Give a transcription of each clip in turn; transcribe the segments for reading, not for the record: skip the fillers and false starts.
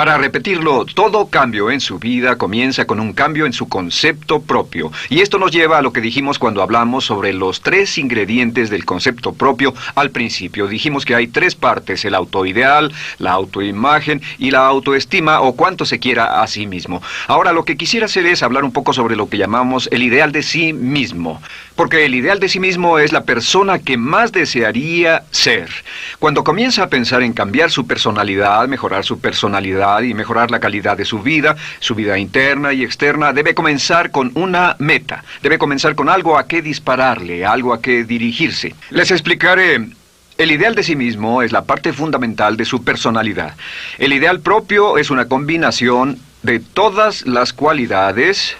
Para repetirlo, todo cambio en su vida comienza con un cambio en su concepto propio. Y esto nos lleva a lo que dijimos cuando hablamos sobre los 3 ingredientes del concepto propio al principio. Dijimos que hay 3 partes: el autoideal, la autoimagen y la autoestima, o cuánto se quiera a sí mismo. Ahora, lo que quisiera hacer es hablar un poco sobre lo que llamamos el ideal de sí mismo. Porque el ideal de sí mismo es la persona que más desearía ser. Cuando comienza a pensar en cambiar su personalidad, mejorar su personalidad y mejorar la calidad de su vida interna y externa, debe comenzar con una meta. Debe comenzar con algo a qué dispararle, algo a qué dirigirse. Les explicaré. El ideal de sí mismo es la parte fundamental de su personalidad. El ideal propio es una combinación de todas las cualidades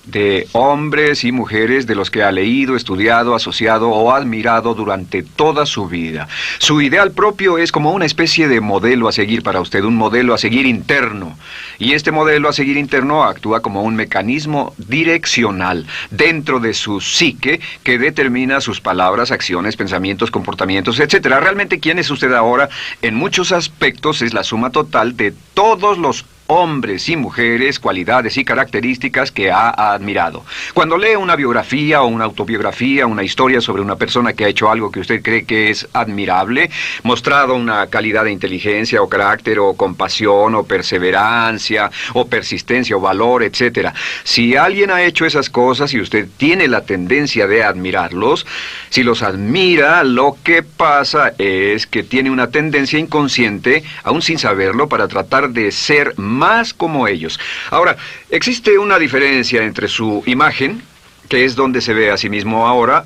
de hombres y mujeres de los que ha leído, estudiado, asociado o admirado durante toda su vida. Su ideal propio es como una especie de modelo a seguir para usted, un modelo a seguir interno. Y este modelo a seguir interno actúa como un mecanismo direccional dentro de su psique que determina sus palabras, acciones, pensamientos, comportamientos, etc. Realmente, ¿quién es usted ahora? En muchos aspectos es la suma total de todos los hombres y mujeres, cualidades y características que ha admirado. Cuando lee una biografía o una autobiografía, una historia sobre una persona que ha hecho algo que usted cree que es admirable, mostrado una calidad de inteligencia o carácter o compasión o perseverancia o persistencia o valor, etc. Si alguien ha hecho esas cosas y usted tiene la tendencia de admirarlos, si los admira, lo que pasa es que tiene una tendencia inconsciente, aún sin saberlo, para tratar de ser más como ellos. Ahora, existe una diferencia entre su imagen, que es donde se ve a sí mismo ahora,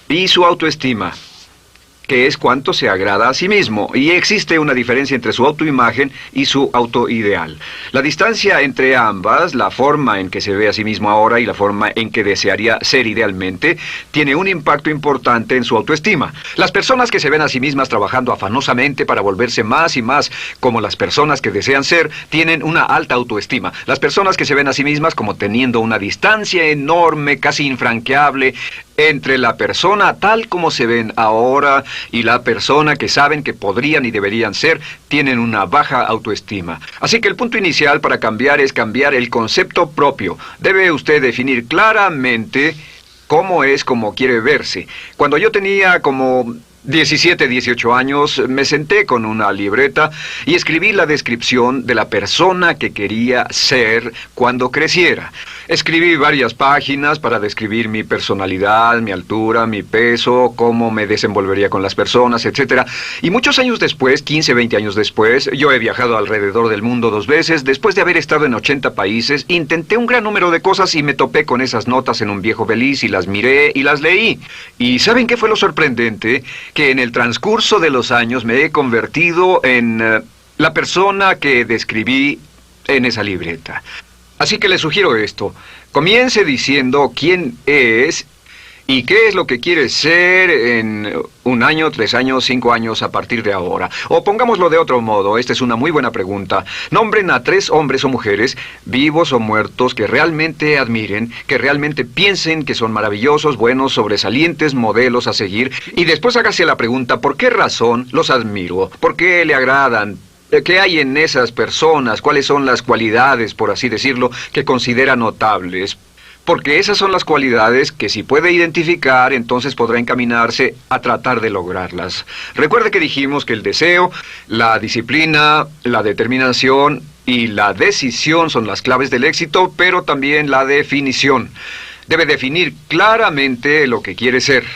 y su autoestima, que es cuánto se agrada a sí mismo. Y existe una diferencia entre su autoimagen y su autoideal. La distancia entre ambas, la forma en que se ve a sí mismo ahora y la forma en que desearía ser idealmente, tiene un impacto importante en su autoestima. Las personas que se ven a sí mismas trabajando afanosamente para volverse más y más como las personas que desean ser, tienen una alta autoestima. Las personas que se ven a sí mismas como teniendo una distancia enorme, casi infranqueable, entre la persona tal como se ven ahora y la persona que saben que podrían y deberían ser, tienen una baja autoestima. Así que el punto inicial para cambiar es cambiar el concepto propio. Debe usted definir claramente cómo es como quiere verse. Cuando yo tenía como 17, 18 años, me senté con una libreta y escribí la descripción de la persona que quería ser cuando creciera. Escribí varias páginas para describir mi personalidad, mi altura, mi peso, cómo me desenvolvería con las personas, etc. Y muchos años después, 15, 20 años después, yo he viajado alrededor del mundo 2 veces. Después de haber estado en 80 países, intenté un gran número de cosas y me topé con esas notas en un viejo Belize y las miré y las leí. ¿Y saben qué fue lo sorprendente? Que en el transcurso de los años me he convertido en la persona que describí en esa libreta. Así que le sugiero esto. Comience diciendo quién es y qué es lo que quiere ser en 1 año, 3 años, 5 años a partir de ahora. O pongámoslo de otro modo, esta es una muy buena pregunta. Nombren a 3 hombres o mujeres, vivos o muertos, que realmente admiren, que realmente piensen que son maravillosos, buenos, sobresalientes, modelos a seguir. Y después hágase la pregunta, ¿por qué razón los admiro? ¿Por qué le agradan? ¿Qué hay en esas personas? ¿Cuáles son las cualidades, por así decirlo, que considera notables? Porque esas son las cualidades que si puede identificar, entonces podrá encaminarse a tratar de lograrlas. Recuerde que dijimos que el deseo, la disciplina, la determinación y la decisión son las claves del éxito, pero también la definición. Debe definir claramente lo que quiere ser.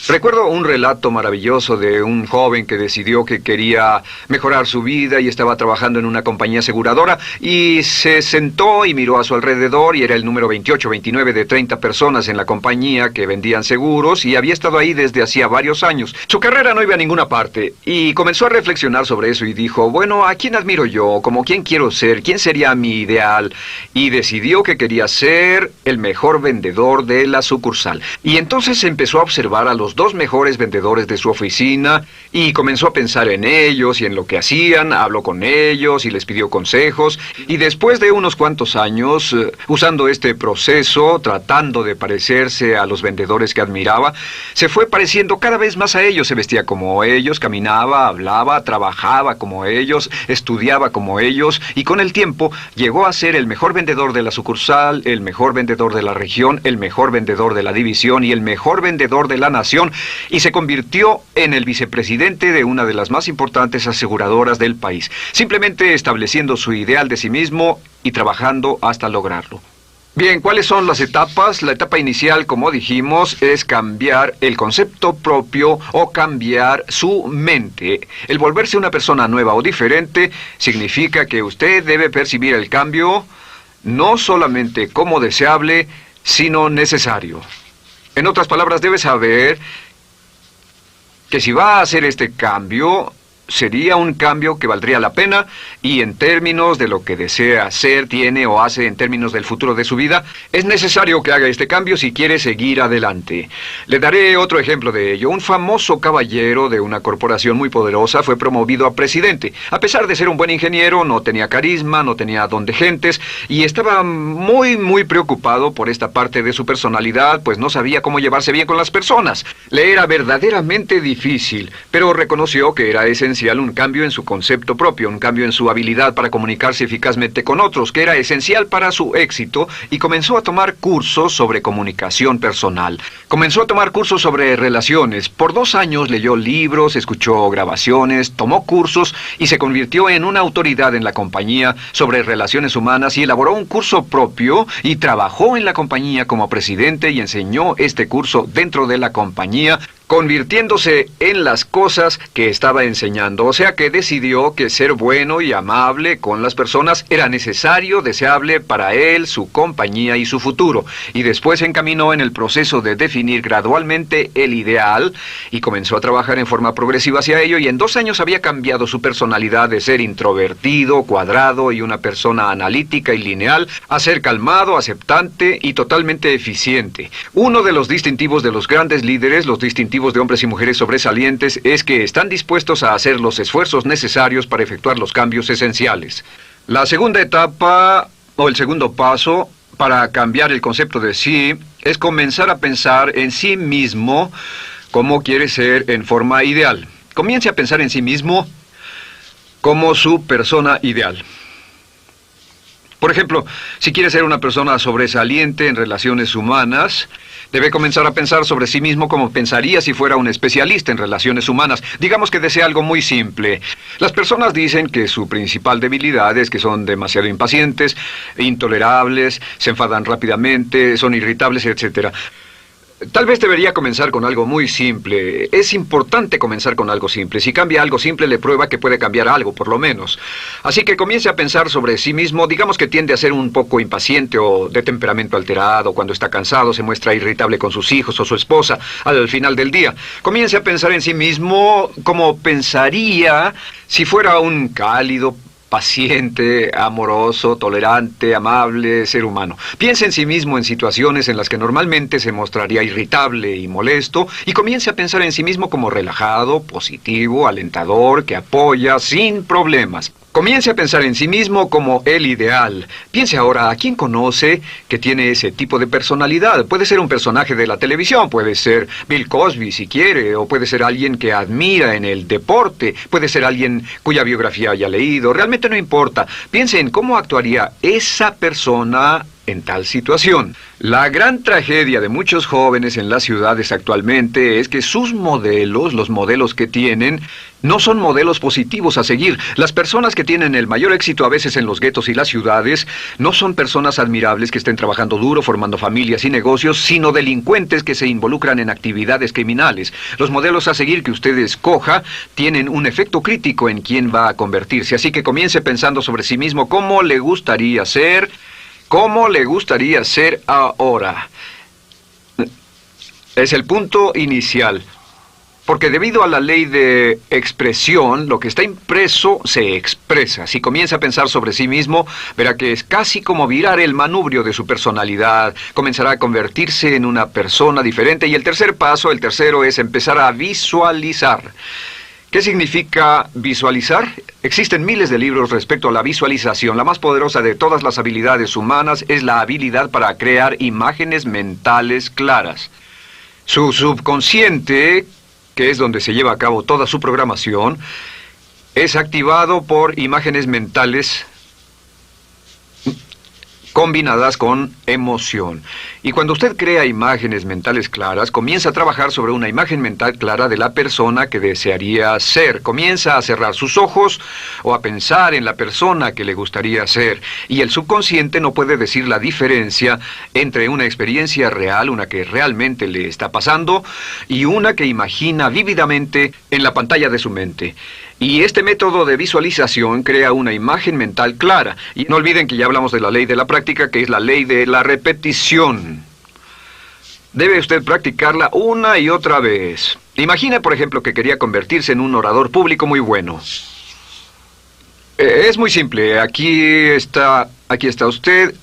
Recuerdo un relato maravilloso de un joven que decidió que quería mejorar su vida y estaba trabajando en una compañía aseguradora y se sentó y miró a su alrededor y era el número 28, 29 de 30 personas en la compañía que vendían seguros y había estado ahí desde hacía varios años. Su carrera no iba a ninguna parte y comenzó a reflexionar sobre eso y dijo, bueno, ¿a quién admiro yo? ¿Cómo quién quiero ser? ¿Quién sería mi ideal? Y decidió que quería ser el mejor vendedor de la sucursal. Y entonces empezó a observar a los los dos mejores vendedores de su oficina y comenzó a pensar en ellos y en lo que hacían, habló con ellos y les pidió consejos. Y después de unos cuantos años, usando este proceso, tratando de parecerse a los vendedores que admiraba, se fue pareciendo cada vez más a ellos. Se vestía como ellos, caminaba, hablaba, trabajaba como ellos, estudiaba como ellos, y con el tiempo llegó a ser el mejor vendedor de la sucursal, el mejor vendedor de la región, el mejor vendedor de la división y el mejor vendedor de la nación, y se convirtió en el vicepresidente de una de las más importantes aseguradoras del país, simplemente estableciendo su ideal de sí mismo y trabajando hasta lograrlo. Bien, ¿cuáles son las etapas? La etapa inicial, como dijimos, es cambiar el concepto propio o cambiar su mente. El volverse una persona nueva o diferente significa que usted debe percibir el cambio no solamente como deseable, sino necesario. En otras palabras, debe saber que si va a hacer este cambio, sería un cambio que valdría la pena, y en términos de lo que desea hacer, tiene o hace en términos del futuro de su vida, es necesario que haga este cambio si quiere seguir adelante. Le daré otro ejemplo de ello. Un famoso caballero de una corporación muy poderosa fue promovido a presidente. A pesar de ser un buen ingeniero, no tenía carisma, no tenía don de gentes, y estaba muy preocupado por esta parte de su personalidad, pues no sabía cómo llevarse bien con las personas. Le era verdaderamente difícil, pero reconoció que era esencial un cambio en su concepto propio, un cambio en su habilidad para comunicarse eficazmente con otros, que era esencial para su éxito, y comenzó a tomar cursos sobre comunicación personal. Comenzó a tomar cursos sobre relaciones. Por 2 años leyó libros, escuchó grabaciones, tomó cursos y se convirtió en una autoridad en la compañía sobre relaciones humanas, y elaboró un curso propio y trabajó en la compañía como presidente y enseñó este curso dentro de la compañía, convirtiéndose en las cosas que estaba enseñando. O sea que decidió que ser bueno y amable con las personas era necesario, deseable para él, su compañía y su futuro. Y después se encaminó en el proceso de definir gradualmente el ideal y comenzó a trabajar en forma progresiva hacia ello, y en 2 años había cambiado su personalidad de ser introvertido, cuadrado y una persona analítica y lineal a ser calmado, aceptante y totalmente eficiente. Uno de los distintivos de los grandes líderes, los distintivos de hombres y mujeres sobresalientes, es que están dispuestos a hacer los esfuerzos necesarios para efectuar los cambios esenciales. La segunda etapa, o el segundo paso, para cambiar el concepto de sí, es comenzar a pensar en sí mismo como quiere ser en forma ideal. Comience a pensar en sí mismo como su persona ideal. Por ejemplo, si quiere ser una persona sobresaliente en relaciones humanas, debe comenzar a pensar sobre sí mismo como pensaría si fuera un especialista en relaciones humanas. Digamos que desea algo muy simple. Las personas dicen que su principal debilidad es que son demasiado impacientes, intolerables, se enfadan rápidamente, son irritables, etc. Tal vez debería comenzar con algo muy simple. Es importante comenzar con algo simple. Si cambia algo simple, le prueba que puede cambiar algo, por lo menos. Así que comience a pensar sobre sí mismo. Digamos que tiende a ser un poco impaciente o de temperamento alterado. Cuando está cansado, se muestra irritable con sus hijos o su esposa al final del día. Comience a pensar en sí mismo como pensaría si fuera un cálido, paciente, amoroso, tolerante, amable ser humano. Piense en sí mismo en situaciones en las que normalmente se mostraría irritable y molesto, y comience a pensar en sí mismo como relajado, positivo, alentador, que apoya sin problemas. Comience a pensar en sí mismo como el ideal. Piense ahora a quién conoce que tiene ese tipo de personalidad. Puede ser un personaje de la televisión, puede ser Bill Cosby si quiere, o puede ser alguien que admira en el deporte, puede ser alguien cuya biografía haya leído. Realmente no importa. Piense en cómo actuaría esa persona en tal situación. La gran tragedia de muchos jóvenes en las ciudades actualmente es que sus modelos, los modelos que tienen, no son modelos positivos a seguir. Las personas que tienen el mayor éxito a veces en los guetos y las ciudades no son personas admirables que estén trabajando duro, formando familias y negocios, sino delincuentes que se involucran en actividades criminales. Los modelos a seguir que usted escoja tienen un efecto crítico en quién va a convertirse. Así que comience pensando sobre sí mismo cómo le gustaría ser. ¿Cómo le gustaría ser ahora? Es el punto inicial. Porque debido a la ley de expresión, lo que está impreso se expresa. Si comienza a pensar sobre sí mismo, verá que es casi como virar el manubrio de su personalidad. Comenzará a convertirse en una persona diferente. Y el tercero es empezar a visualizar. ¿Qué significa visualizar? Existen miles de libros respecto a la visualización. La más poderosa de todas las habilidades humanas es la habilidad para crear imágenes mentales claras. Su subconsciente, que es donde se lleva a cabo toda su programación, es activado por imágenes mentales combinadas con emoción. Y cuando usted crea imágenes mentales claras, comienza a trabajar sobre una imagen mental clara de la persona que desearía ser. Comienza a cerrar sus ojos o a pensar en la persona que le gustaría ser. Y el subconsciente no puede decir la diferencia entre una experiencia real, una que realmente le está pasando, y una que imagina vívidamente en la pantalla de su mente. Y este método de visualización crea una imagen mental clara. Y no olviden que ya hablamos de la ley de la práctica, que es la ley de la repetición. Debe usted practicarla una y otra vez. Imagine, por ejemplo, que quería convertirse en un orador público muy bueno. Es muy simple. Aquí está usted.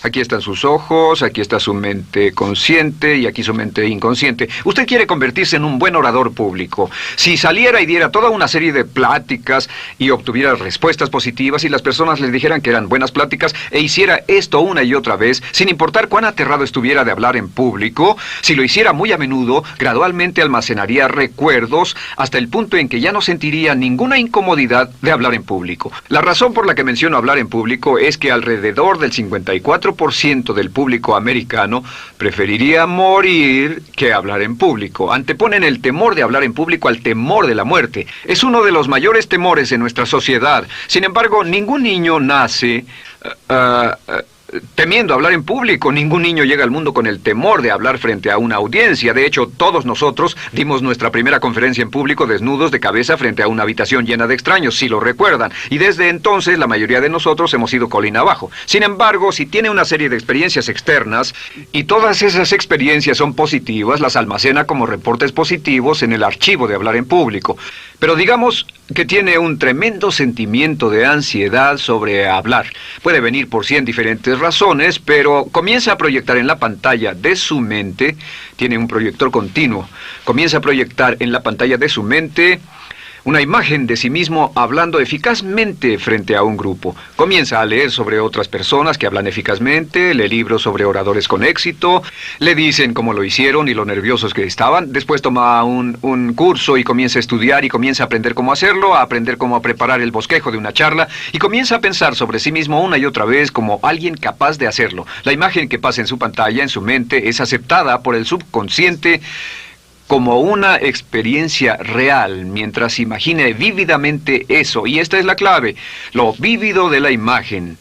Aquí están sus ojos, aquí está su mente consciente y aquí su mente inconsciente. Usted quiere convertirse en un buen orador público. Si saliera y diera toda una serie de pláticas y obtuviera respuestas positivas y las personas le dijeran que eran buenas pláticas e hiciera esto una y otra vez, sin importar cuán aterrado estuviera de hablar en público, si lo hiciera muy a menudo, gradualmente almacenaría recuerdos hasta el punto en que ya no sentiría ninguna incomodidad de hablar en público. La razón por la que menciono hablar en público es que alrededor del 54% del público americano preferiría morir que hablar en público. Anteponen el temor de hablar en público al temor de la muerte. Es uno de los mayores temores en nuestra sociedad. Sin embargo, ningún niño nace temiendo hablar en público. Ningún niño llega al mundo con el temor de hablar frente a una audiencia. De hecho, todos nosotros dimos nuestra primera conferencia en público desnudos de cabeza frente a una habitación llena de extraños, si lo recuerdan. Y desde entonces, la mayoría de nosotros hemos ido colina abajo. Sin embargo, si tiene una serie de experiencias externas, y todas esas experiencias son positivas, las almacena como reportes positivos en el archivo de hablar en público. Pero digamos que tiene un tremendo sentimiento de ansiedad sobre hablar. Puede venir por 100 diferentes razones, pero comienza a proyectar en la pantalla de su mente, tiene un proyector continuo, comienza a proyectar en la pantalla de su mente una imagen de sí mismo hablando eficazmente frente a un grupo. Comienza a leer sobre otras personas que hablan eficazmente, lee libros sobre oradores con éxito, le dicen cómo lo hicieron y lo nerviosos que estaban. Después toma un curso y comienza a estudiar y comienza a aprender cómo hacerlo, a aprender cómo preparar el bosquejo de una charla y comienza a pensar sobre sí mismo una y otra vez como alguien capaz de hacerlo. La imagen que pasa en su pantalla, en su mente, es aceptada por el subconsciente como una experiencia real, mientras imagine vívidamente eso. Y esta es la clave, lo vívido de la imagen.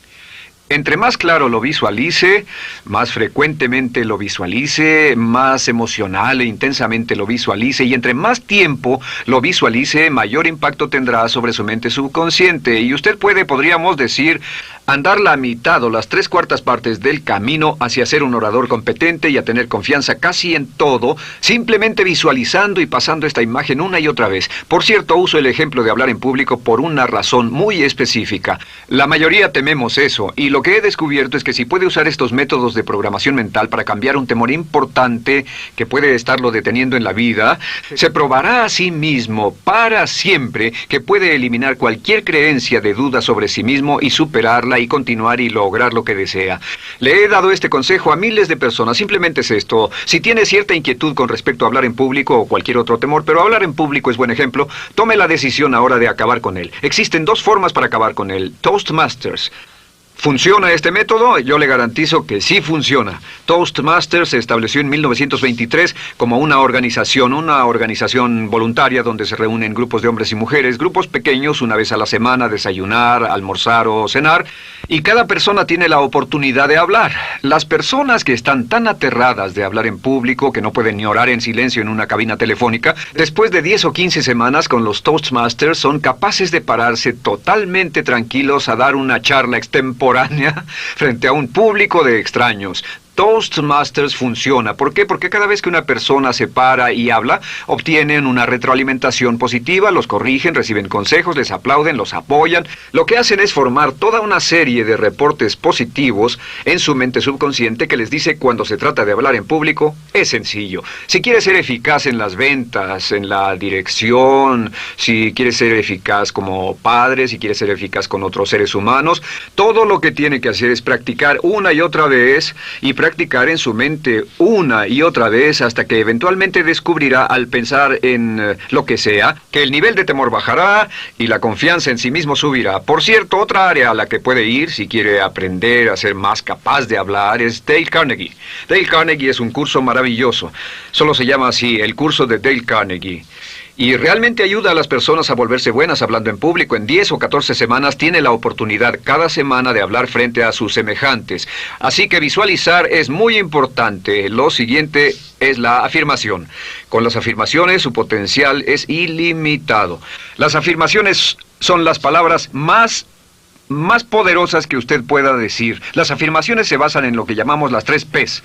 Entre más claro lo visualice, más frecuentemente lo visualice, más emocional e intensamente lo visualice, y entre más tiempo lo visualice, mayor impacto tendrá sobre su mente subconsciente. Y usted podríamos decir, andar la mitad o las 3/4 partes del camino hacia ser un orador competente y a tener confianza casi en todo, simplemente visualizando y pasando esta imagen una y otra vez. Por cierto, uso el ejemplo de hablar en público por una razón muy específica. La mayoría tememos eso, y lo que he descubierto es que si puede usar estos métodos de programación mental para cambiar un temor importante que puede estarlo deteniendo en la vida, se probará a sí mismo para siempre que puede eliminar cualquier creencia de duda sobre sí mismo y superarla y continuar y lograr lo que desea. Le he dado este consejo a miles de personas. Simplemente es esto: si tiene cierta inquietud con respecto a hablar en público o cualquier otro temor, pero hablar en público es buen ejemplo, tome la decisión ahora de acabar con él. Existen 2 formas para acabar con él. Toastmasters. ¿Funciona este método? Yo le garantizo que sí funciona. Toastmasters se estableció en 1923 como una organización voluntaria donde se reúnen grupos de hombres y mujeres, grupos pequeños, una vez a la semana, desayunar, almorzar o cenar, y cada persona tiene la oportunidad de hablar. Las personas que están tan aterradas de hablar en público que no pueden ni orar en silencio en una cabina telefónica, después de 10 o 15 semanas con los Toastmasters son capaces de pararse totalmente tranquilos a dar una charla extemporánea frente a un público de extraños. Toastmasters funciona. ¿Por qué? Porque cada vez que una persona se para y habla, obtienen una retroalimentación positiva, los corrigen, reciben consejos, les aplauden, los apoyan. Lo que hacen es formar toda una serie de reportes positivos en su mente subconsciente que les dice cuando se trata de hablar en público, es sencillo. Si quieres ser eficaz en las ventas, en la dirección, si quieres ser eficaz como padre, si quieres ser eficaz con otros seres humanos, todo lo que tiene que hacer es practicar una y otra vez y practicar en su mente una y otra vez hasta que eventualmente descubrirá al pensar en lo que sea, que el nivel de temor bajará y la confianza en sí mismo subirá. Por cierto, otra área a la que puede ir si quiere aprender a ser más capaz de hablar es Dale Carnegie. Dale Carnegie es un curso maravilloso. Solo se llama así, el curso de Dale Carnegie. Y realmente ayuda a las personas a volverse buenas hablando en público. En 10 o 14 semanas tiene la oportunidad cada semana de hablar frente a sus semejantes. Así que visualizar es muy importante. Lo siguiente es la afirmación. Con las afirmaciones su potencial es ilimitado. Las afirmaciones son las palabras más poderosas que usted pueda decir. Las afirmaciones se basan en lo que llamamos las 3 Ps.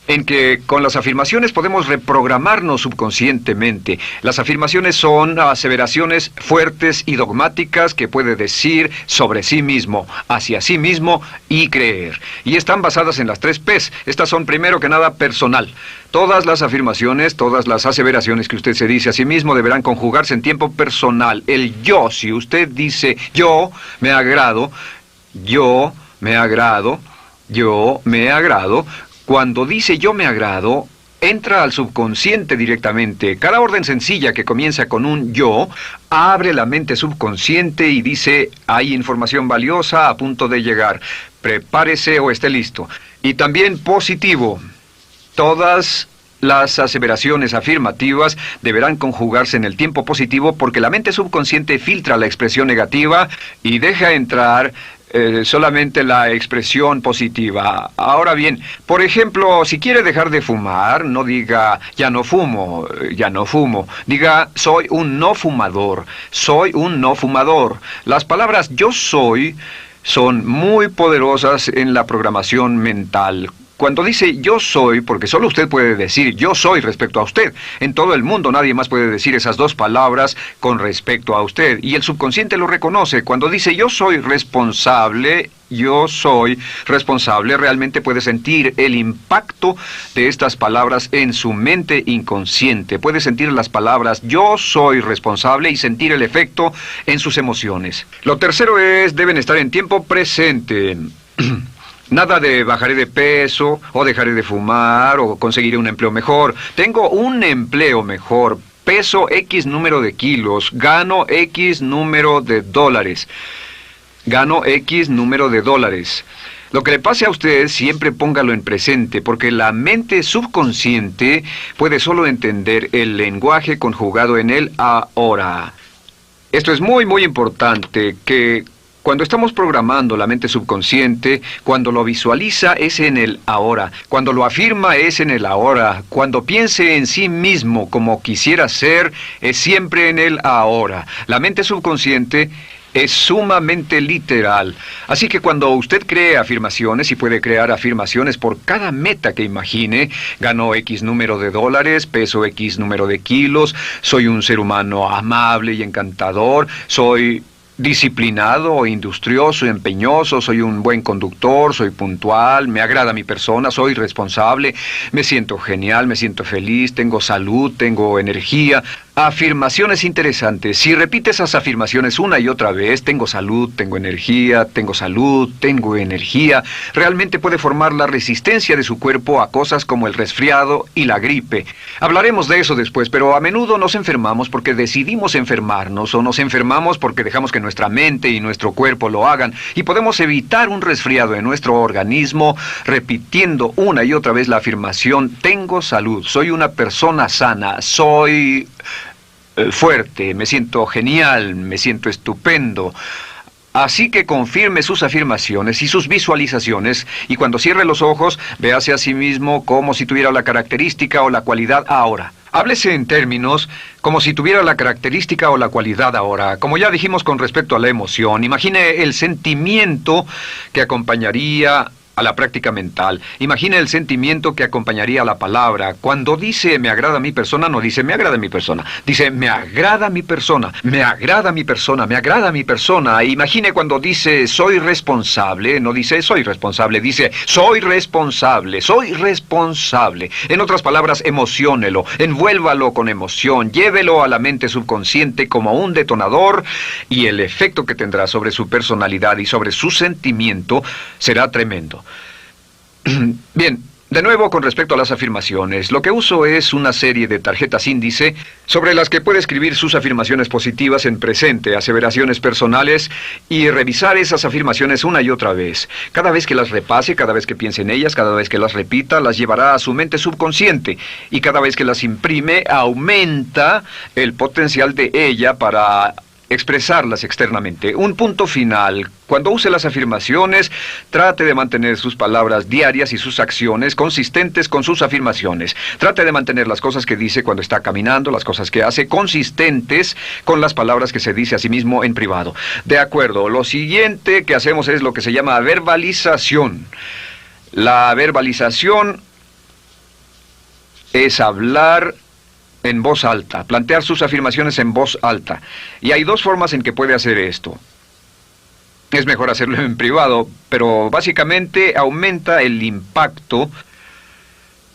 En que con las afirmaciones podemos reprogramarnos subconscientemente. Las afirmaciones son aseveraciones fuertes y dogmáticas que puede decir sobre sí mismo, hacia sí mismo y creer. Y están basadas en las 3 Ps. Estas son primero que nada personal. Todas las afirmaciones, todas las aseveraciones que usted se dice a sí mismo deberán conjugarse en tiempo personal. El yo, si usted dice yo me agrado, yo me agrado, yo me agrado. Cuando dice yo me agrado, entra al subconsciente directamente. Cada orden sencilla que comienza con un yo, abre la mente subconsciente y dice, hay información valiosa a punto de llegar. Prepárese o esté listo. Y también positivo. Todas las aseveraciones afirmativas deberán conjugarse en el tiempo positivo porque la mente subconsciente filtra la expresión negativa y deja entrar solamente la expresión positiva. Ahora bien, por ejemplo, si quiere dejar de fumar, no diga ya no fumo, ya no fumo. Diga soy un no fumador, soy un no fumador. Las palabras yo soy son muy poderosas en la programación mental. Cuando dice yo soy, porque solo usted puede decir yo soy respecto a usted. En todo el mundo nadie más puede decir esas 2 palabras con respecto a usted. Y el subconsciente lo reconoce. Cuando dice yo soy responsable, realmente puede sentir el impacto de estas palabras en su mente inconsciente. Puede sentir las palabras yo soy responsable y sentir el efecto en sus emociones. Lo tercero es, deben estar en tiempo presente. Nada de bajaré de peso, o dejaré de fumar, o conseguiré un empleo mejor. Tengo un empleo mejor, peso X número de kilos, gano X número de dólares. Gano X número de dólares. Lo que le pase a usted, siempre póngalo en presente, porque la mente subconsciente puede solo entender el lenguaje conjugado en el ahora. Esto es muy, muy importante, que cuando estamos programando la mente subconsciente, cuando lo visualiza es en el ahora, cuando lo afirma es en el ahora, cuando piense en sí mismo como quisiera ser, es siempre en el ahora. La mente subconsciente es sumamente literal. Así que cuando usted cree afirmaciones, y puede crear afirmaciones por cada meta que imagine, ganó X número de dólares, peso X número de kilos, soy un ser humano amable y encantador, soy disciplinado, industrioso, empeñoso, soy un buen conductor, soy puntual, me agrada mi persona, soy responsable, me siento genial, me siento feliz, tengo salud, tengo energía. Afirmaciones interesantes. Si repite esas afirmaciones una y otra vez, tengo salud, tengo energía, tengo salud, tengo energía, realmente puede formar la resistencia de su cuerpo a cosas como el resfriado y la gripe. Hablaremos de eso después, pero a menudo nos enfermamos porque decidimos enfermarnos o nos enfermamos porque dejamos que nuestra mente y nuestro cuerpo lo hagan y podemos evitar un resfriado en nuestro organismo repitiendo una y otra vez la afirmación tengo salud, soy una persona sana, soy fuerte, me siento genial, me siento estupendo. Así que confirme sus afirmaciones y sus visualizaciones y cuando cierre los ojos, véase a sí mismo como si tuviera la característica o la cualidad ahora. Háblese en términos como si tuviera la característica o la cualidad ahora. Como ya dijimos con respecto a la emoción, imagine el sentimiento que acompañaría a la práctica mental. Imagine el sentimiento que acompañaría a la palabra. Cuando dice me agrada mi persona, no dice me agrada mi persona. Dice me agrada mi persona, me agrada mi persona, me agrada mi persona. Imagine cuando dice soy responsable, no dice soy responsable, dice soy responsable, soy responsable. En otras palabras, emociónelo, envuélvalo con emoción, llévelo a la mente subconsciente como un detonador y el efecto que tendrá sobre su personalidad y sobre su sentimiento será tremendo. Bien, de nuevo con respecto a las afirmaciones, lo que uso es una serie de tarjetas índice sobre las que puede escribir sus afirmaciones positivas en presente, aseveraciones personales y revisar esas afirmaciones una y otra vez. Cada vez que las repase, cada vez que piense en ellas, cada vez que las repita, las llevará a su mente subconsciente y cada vez que las imprime, aumenta el potencial de ella para expresarlas externamente. Un punto final. Cuando use las afirmaciones, trate de mantener sus palabras diarias y sus acciones consistentes con sus afirmaciones. Trate de mantener las cosas que dice cuando está caminando, las cosas que hace, consistentes con las palabras que se dice a sí mismo en privado. De acuerdo, lo siguiente que hacemos es lo que se llama verbalización. La verbalización es hablar en voz alta, plantear sus afirmaciones en voz alta. Y hay dos formas en que puede hacer esto. Es mejor hacerlo en privado, pero básicamente aumenta el impacto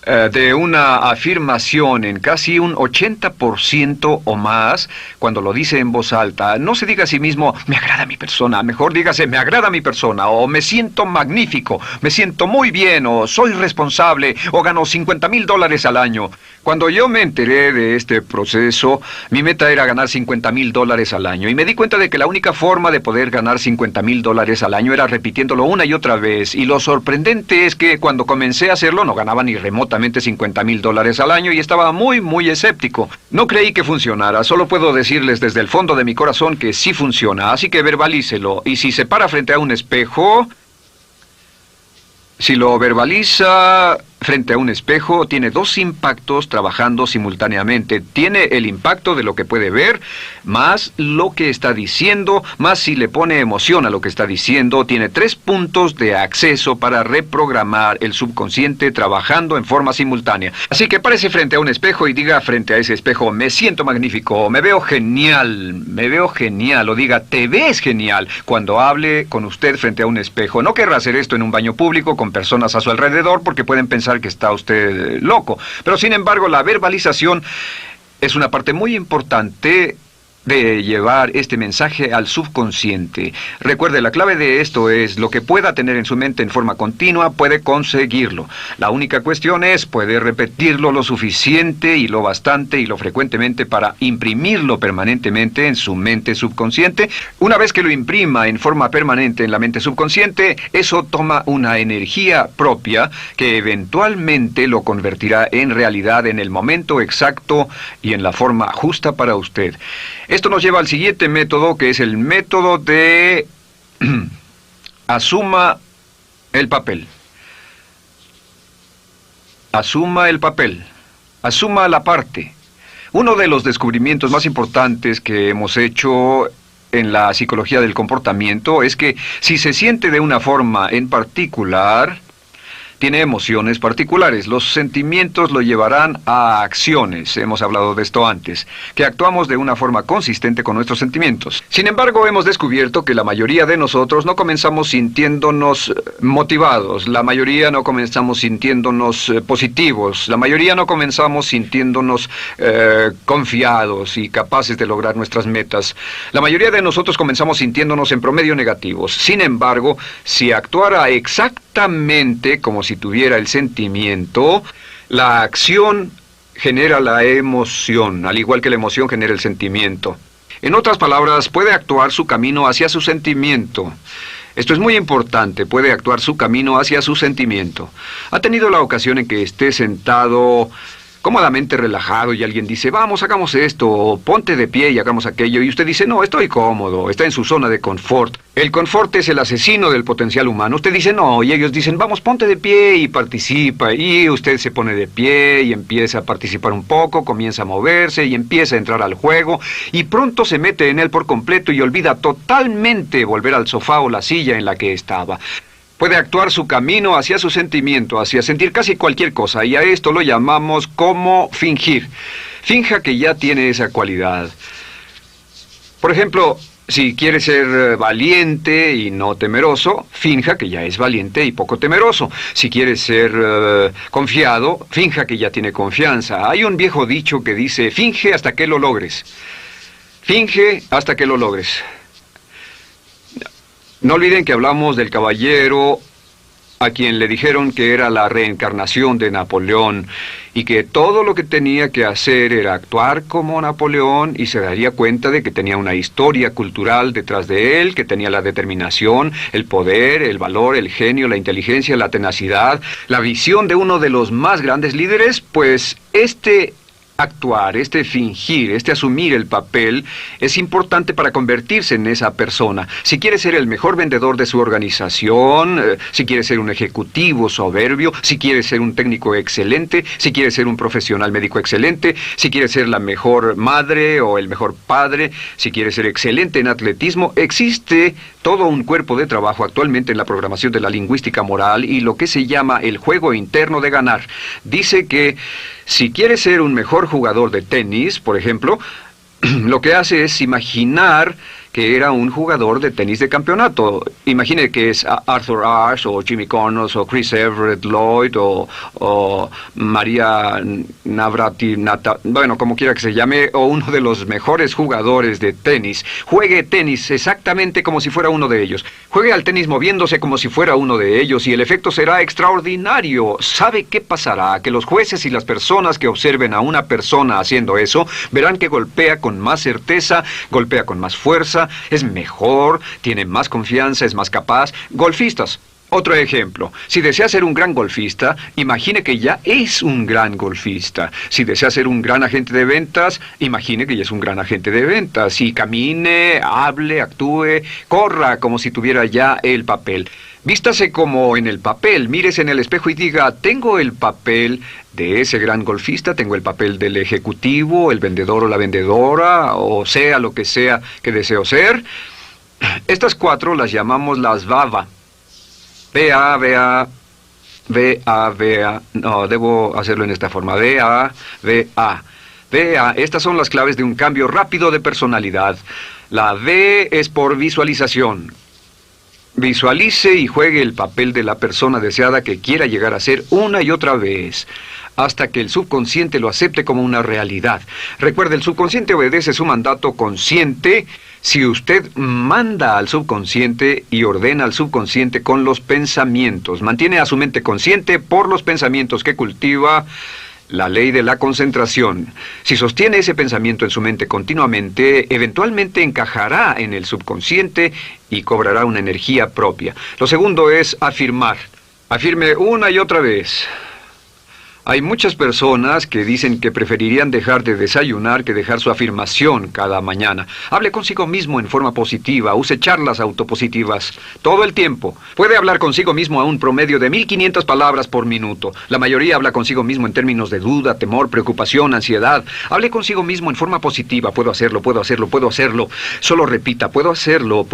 de una afirmación en casi un 80% o más cuando lo dice en voz alta. No se diga a sí mismo, me agrada mi persona, mejor dígase, me agrada mi persona, o me siento magnífico, me siento muy bien, o soy responsable, o gano $50,000 al año. Cuando yo me enteré de este proceso, mi meta era ganar $50,000 al año, y me di cuenta de que la única forma de poder ganar $50,000 al año era repitiéndolo una y otra vez, y lo sorprendente es que cuando comencé a hacerlo no ganaba ni remotamente $50,000 al año y estaba muy escéptico. No creí que funcionara, solo puedo decirles desde el fondo de mi corazón que sí funciona, así que verbalícelo. Y si se para frente a un espejo, si lo verbaliza frente a un espejo, tiene dos impactos trabajando simultáneamente. Tiene el impacto de lo que puede ver, más lo que está diciendo, más si le pone emoción a lo que está diciendo. Tiene 3 puntos de acceso para reprogramar el subconsciente trabajando en forma simultánea. Así que párese frente a un espejo y diga frente a ese espejo, me siento magnífico, me veo genial, o diga, te ves genial, cuando hable con usted frente a un espejo. No querrá hacer esto en un baño público con personas a su alrededor porque pueden pensar que está usted loco. Pero sin embargo, la verbalización es una parte muy importante de llevar este mensaje al subconsciente. Recuerde, la clave de esto es lo que pueda tener en su mente en forma continua, puede conseguirlo. La única cuestión es, puede repetirlo lo suficiente y lo bastante y lo frecuentemente para imprimirlo permanentemente en su mente subconsciente. Una vez que lo imprima en forma permanente en la mente subconsciente, eso toma una energía propia que eventualmente lo convertirá en realidad en el momento exacto y en la forma justa para usted. Esto nos lleva al siguiente método, que es el método de asuma el papel. Asuma el papel. Asuma la parte. Uno de los descubrimientos más importantes que hemos hecho en la psicología del comportamiento es que si se siente de una forma en particular, tiene emociones particulares. Los sentimientos lo llevarán a acciones, hemos hablado de esto antes, que actuamos de una forma consistente con nuestros sentimientos. Sin embargo, hemos descubierto que la mayoría de nosotros no comenzamos sintiéndonos motivados, la mayoría no comenzamos sintiéndonos positivos, la mayoría no comenzamos sintiéndonos confiados y capaces de lograr nuestras metas. La mayoría de nosotros comenzamos sintiéndonos en promedio negativos. Sin embargo, si actuara exactamente como si tuviera el sentimiento, la acción genera la emoción, al igual que la emoción genera el sentimiento. En otras palabras, puede actuar su camino hacia su sentimiento. Esto es muy importante, puede actuar su camino hacia su sentimiento. ¿Ha tenido la ocasión en que esté sentado cómodamente relajado y alguien dice, vamos, hagamos esto, o ponte de pie y hagamos aquello, y usted dice, no, estoy cómodo, está en su zona de confort? El confort es el asesino del potencial humano. Usted dice, no, y ellos dicen, vamos, ponte de pie y participa, y usted se pone de pie y empieza a participar un poco, comienza a moverse y empieza a entrar al juego, y pronto se mete en él por completo y olvida totalmente volver al sofá o la silla en la que estaba. Puede actuar su camino hacia su sentimiento, hacia sentir casi cualquier cosa, y a esto lo llamamos como fingir. Finja que ya tiene esa cualidad. Por ejemplo, si quiere ser valiente y no temeroso, finja que ya es valiente y poco temeroso. Si quiere ser confiado, finja que ya tiene confianza. Hay un viejo dicho que dice, finge hasta que lo logres. Finge hasta que lo logres. No olviden que hablamos del caballero a quien le dijeron que era la reencarnación de Napoleón y que todo lo que tenía que hacer era actuar como Napoleón y se daría cuenta de que tenía una historia cultural detrás de él, que tenía la determinación, el poder, el valor, el genio, la inteligencia, la tenacidad, la visión de uno de los más grandes líderes. Pues actuar, fingir, asumir el papel es importante para convertirse en esa persona. Si quiere ser el mejor vendedor de su organización, si quiere ser un ejecutivo soberbio, si quiere ser un técnico excelente, si quiere ser un profesional médico excelente, si quiere ser la mejor madre o el mejor padre, si quiere ser excelente en atletismo, existe todo un cuerpo de trabajo actualmente en la programación de la lingüística moral y lo que se llama el juego interno de ganar. Dice que si quiere ser un mejor jugador de tenis, por ejemplo, lo que hace es imaginar que era un jugador de tenis de campeonato. Imagine que es Arthur Ashe, o Jimmy Connors, o Chris Everett Lloyd, o María Navratilova, bueno, como quiera que se llame, o uno de los mejores jugadores de tenis. Juegue tenis exactamente como si fuera uno de ellos. Juegue al tenis moviéndose como si fuera uno de ellos y el efecto será extraordinario. ¿Sabe qué pasará? Que los jueces y las personas que observen a una persona haciendo eso verán que golpea con más certeza, golpea con más fuerza, es mejor, tiene más confianza, es más capaz. Golfistas. Otro ejemplo, si desea ser un gran golfista, imagine que ya es un gran golfista. Si desea ser un gran agente de ventas, imagine que ya es un gran agente de ventas. Y camine, hable, actúe, corra como si tuviera ya el papel. Vístase como en el papel, mírese en el espejo y diga, tengo el papel de ese gran golfista, tengo el papel del ejecutivo, el vendedor o la vendedora, o sea lo que sea que deseo ser. Estas 4 las llamamos las VAVA. No, debo hacerlo en esta forma. VA. Estas son las claves de un cambio rápido de personalidad. La V es por visualización. Visualice y juegue el papel de la persona deseada que quiera llegar a ser una y otra vez, hasta que el subconsciente lo acepte como una realidad. Recuerde, el subconsciente obedece su mandato consciente. Si usted manda al subconsciente y ordena al subconsciente con los pensamientos, mantiene a su mente consciente por los pensamientos que cultiva, la ley de la concentración. Si sostiene ese pensamiento en su mente continuamente, eventualmente encajará en el subconsciente y cobrará una energía propia. Lo segundo es afirmar. Afirme una y otra vez. Hay muchas personas que dicen que preferirían dejar de desayunar que dejar su afirmación cada mañana. Hable consigo mismo en forma positiva, use charlas autopositivas todo el tiempo. Puede hablar consigo mismo a un promedio de 1500 palabras por minuto. La mayoría habla consigo mismo en términos de duda, temor, preocupación, ansiedad. Hable consigo mismo en forma positiva. Puedo hacerlo, puedo hacerlo, puedo hacerlo. Solo repita, puedo hacerlo,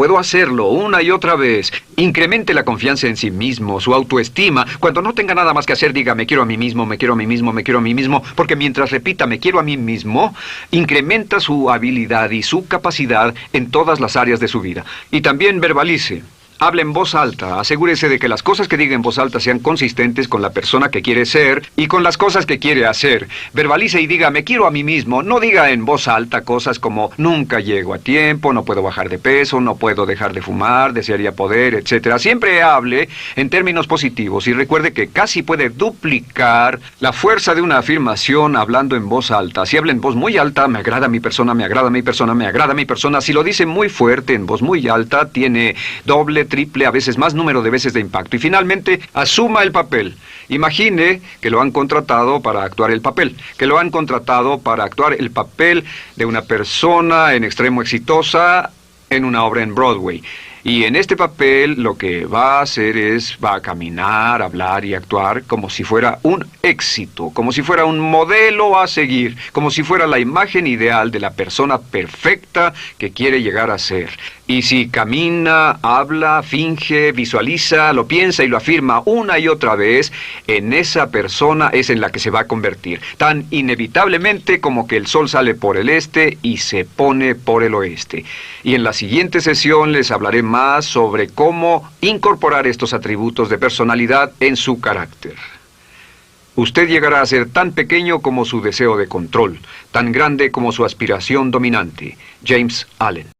una y otra vez. Incremente la confianza en sí mismo, su autoestima. Cuando no tenga nada más que hacer, diga, me quiero a mí mismo, me quiero a mí mismo, me quiero a mí mismo, porque mientras repita, me quiero a mí mismo, incrementa su habilidad y su capacidad en todas las áreas de su vida. Y también verbalice. Hable en voz alta, asegúrese de que las cosas que diga en voz alta sean consistentes con la persona que quiere ser y con las cosas que quiere hacer. Verbalice y diga, me quiero a mí mismo. No diga en voz alta cosas como, nunca llego a tiempo, no puedo bajar de peso, no puedo dejar de fumar, desearía poder, etc. Siempre hable en términos positivos y recuerde que casi puede duplicar la fuerza de una afirmación hablando en voz alta. Si habla en voz muy alta, me agrada mi persona, me agrada mi persona, me agrada mi persona. Si lo dice muy fuerte, en voz muy alta, tiene doble, triple, a veces más número de veces de impacto. Y finalmente, asuma el papel. Imagine que lo han contratado para actuar el papel, que lo han contratado para actuar el papel de una persona en extremo exitosa en una obra en Broadway. Y en este papel lo que va a hacer va a caminar, hablar y actuar como si fuera un éxito, como si fuera un modelo a seguir, como si fuera la imagen ideal de la persona perfecta que quiere llegar a ser. Y si camina, habla, finge, visualiza, lo piensa y lo afirma una y otra vez, en esa persona es en la que se va a convertir, tan inevitablemente como que el sol sale por el este y se pone por el oeste. Y en la siguiente sesión les hablaré más sobre cómo incorporar estos atributos de personalidad en su carácter. Usted llegará a ser tan pequeño como su deseo de control, tan grande como su aspiración dominante. James Allen.